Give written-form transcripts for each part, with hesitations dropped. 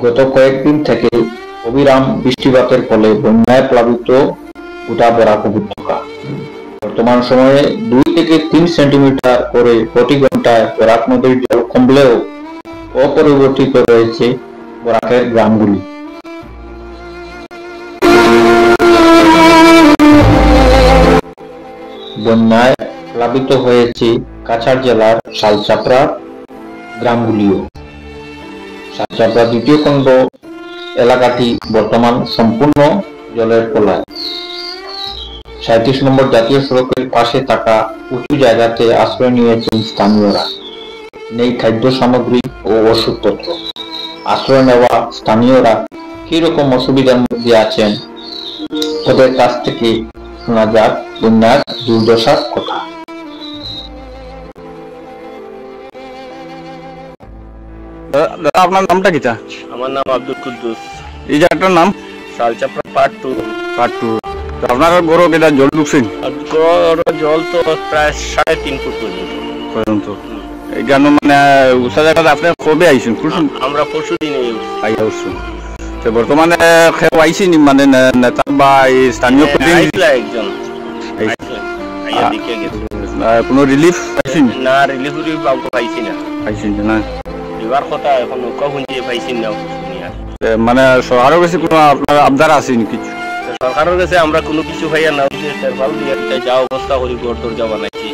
গত কয়েকদিন থেকে অবিরাম বৃষ্টিপাতের ফলে বন্যায় প্লাবিত গোটা বরাক উপত্যকা। বর্তমান সময়ে 2 থেকে 3 সেন্টিমিটার করে প্রতি ঘন্টায় বরাক নদীর জল কমলেও অপরিবর্তিত রয়েছে বরাকের গ্রামগুলি। বন্যায় প্লাবিত হয়েছে কাছাড় জেলার শালচাপড়া গ্রামগুলিও। শালচাপড়া দ্বিতীয় খণ্ড এলাকাটি বর্তমান সম্পূর্ণ জলের তলায়। 37 নম্বর জাতীয় সড়কের পাশে থাকা উঁচু জায়গাতে আশ্রয় নিয়েছেন স্থানীয়রা। নেই খাদ্য সামগ্রী ও ওষুধপত্র। আশ্রয় নেওয়া স্থানীয়রা কিরকম অসুবিধার মধ্যে আছেন ওদের কাছ থেকে শোনা যাক বন্যার দুর্দশার কথা। আপনার নামটা কি? আমার নাম আব্দুল কুদ্দুস। এই জায়গাটার নাম শালচাপড়া পার্ট 2। তো আপনার বড় কেটা জল ঢুকছেন? জল তো প্রায় 3.5 ফুট পর্যন্ত। এই জন্য মানে উষা জায়গাটা আপনি কবে আইছেন? আমরা পরশু দিনে আইয়া উঠছেন। তো বর্তমানে কেউ আইসেন মানে নেতা বা স্থানীয় প্রতিনিধি একজন কোনো রিলিফ পাইছেন? না, রিলিফ পাইছি না। পাইছেন না? এবার কথা এখন কখন যে পাইছেন না মানে সরকারের কাছে কোনো আপনার আবদার আছে নাকি? সরকারের কাছে আমরা কোনো কিছু ভাইয়া না, তেরপাল দিয়ে যা অবস্থা করি ঘর দরজা বানাইছি,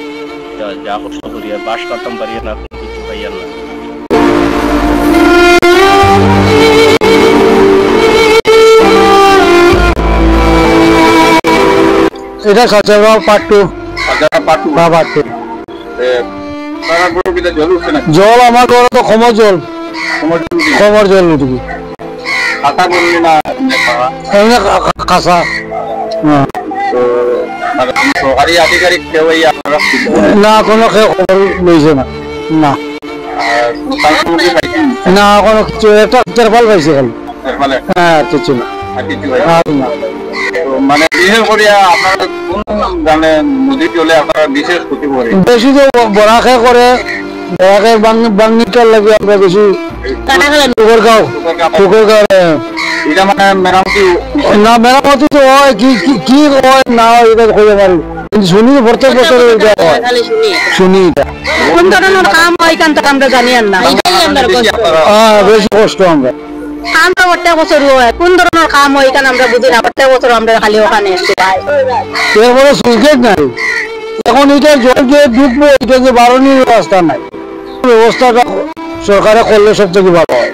যা কষ্ট করি আর বাস করতাম পারি না, কোনো কিছু ভাইয়া না। এটা শালচাপড়া পার্ট 2। জল আমার ঘরে তো কমর জল উঠবি কাঁচা। না কোনো খবর লইছে না। না না কোনো কিছু, একটা তেরপাল পাইছে খালি। হ্যাঁ, কিছু না। মানে বিশেষ করে আপনার কোন মানে নদী জলে আপনারা বিশেষ ক্ষতি করে? বেশি তো বরাকে করে, বরাকের বাংনিটার লাগে আমরা বেশি ঠুকরগাঁও। এটা মানে মেরামতি না, মেরামতি তো হয়, কি হয় না হয় এটা কইতে পারি, কিন্তু শুনি প্রত্যেক বছর শুনি এটা কোন ধরনের কাম হয় কান তা আমরা জানি না। বেশি কষ্ট আমরা প্রত্যেক বছর কোন ধরনের কাম হয় কান আমরা বুঝি না। প্রত্যেক বছর আমরা খালি ওখানে এসে পাই। এরপরে সুইচগেট নাই। এখন এটা জল যে ঢুকবো, এটা যে বারণের ব্যবস্থা নাই। ব্যবস্থাটা সরকারে করলে সব থেকে ভালো হয়।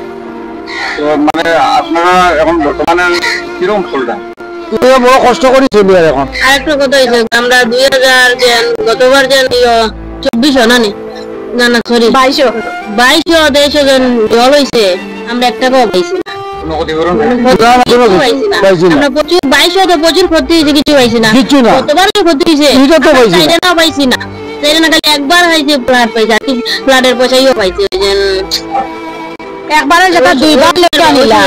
তো মানে আপনারা এখন বর্তমানে কিরকম চলটা? বড় কষ্ট করি চলি। আর এখন আরেকটা কথা হয়েছে, আমরা 2000 গতবার 2400 না সরি 2200 জন জল হয়েছে, আমরা একটা পাইছি না। আমরা প্রচুর 2200 প্রচুর ক্ষতি হয়েছে, কিছু পাইছি না। কতবার ক্ষতি হয়েছে পাইছি না। খালি একবার হয়েছে ফ্লাড পাইছে, আর কি ফ্লাডের পয়সাইও পাইছে। একবারের জায়গা দুইবার লেখা নিলাম।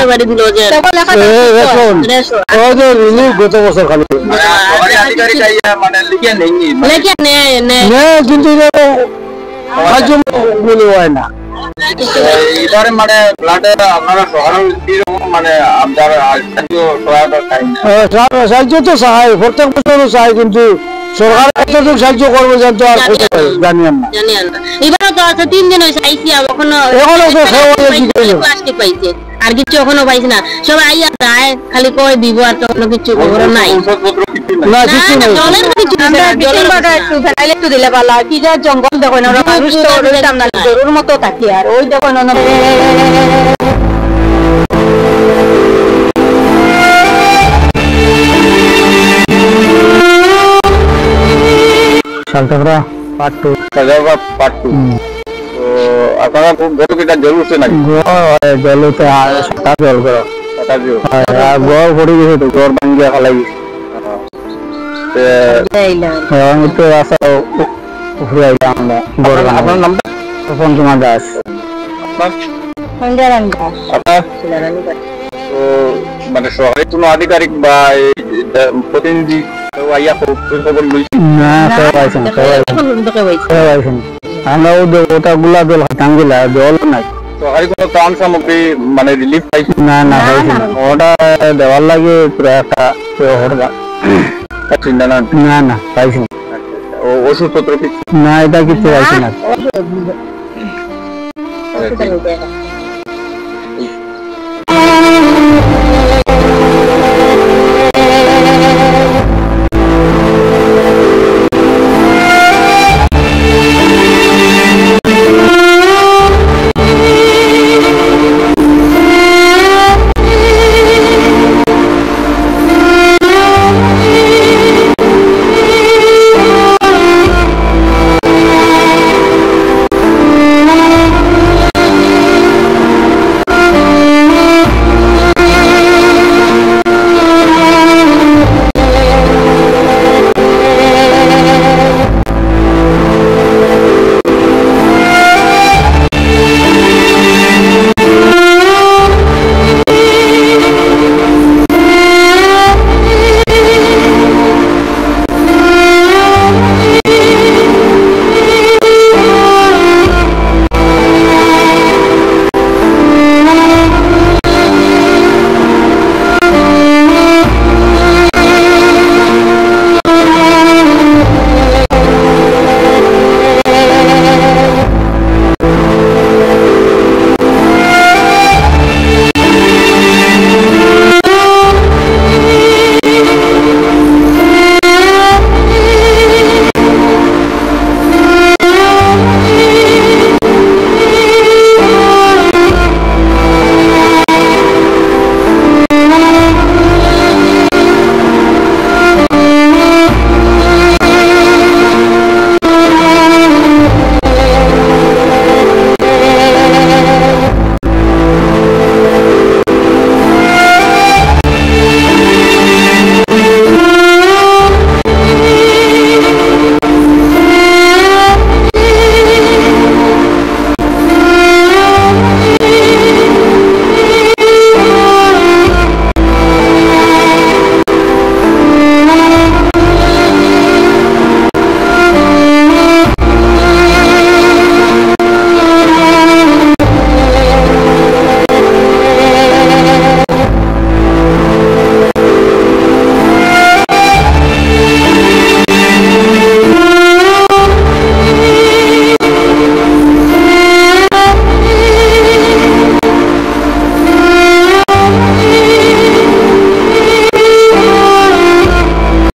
গত বছর খালি কিন্তু হয় না। এবারে মানে ফ্লাডে আপনারা শহরের কিরকম মানে আপনার সহায়তা চাই? সাহায্য তো চাই, প্রত্যেক বছরও চাই, কিন্তু সরকার কতটুকু সাহায্য করবে জানতো আর জানি না। এবারও তো আছে 3 দিন হয়েছে আইসি, এখনো প্লাস্টিক পাইছে, আর কিছু এখনো পাইছি না। সবাই আইয়া যায় খালি কয় দিব, আর তো কোনো কিছু খবর নাই। একটু দিলে ভালো, কি যা জঙ্গল দেখো না, মানুষ তো জরুর মতো থাকি, আর ওই দেখো না। শালচাপড়া পার্ট 2। তো আপনারা খুব বড় কিটা জল উঠছে নাকি? জল উঠে জল করো ঘর পড়ে গেছে, তো ঘর ভাঙ্গিয়া ফেলাই আপনার নামটা? পঞ্চমা দাস। তো মানে সরকারি কোনো আধিকারিক বা প্রতিনিধি খবর লইছি না? আমরা ওটা গুলা জল হাতাঙ্গিলা জল নাই। সরকারি কোনো ত্রাণ সামগ্রী মানে রিলিফ পাইছে? না না পাইছি না। ওটা দেওয়ার লাগে পুরো একটা চিন্তা না না না পাইছি না। ওষুধপত্র কিছু না এটা কিছু পাইছি না। ওষুধ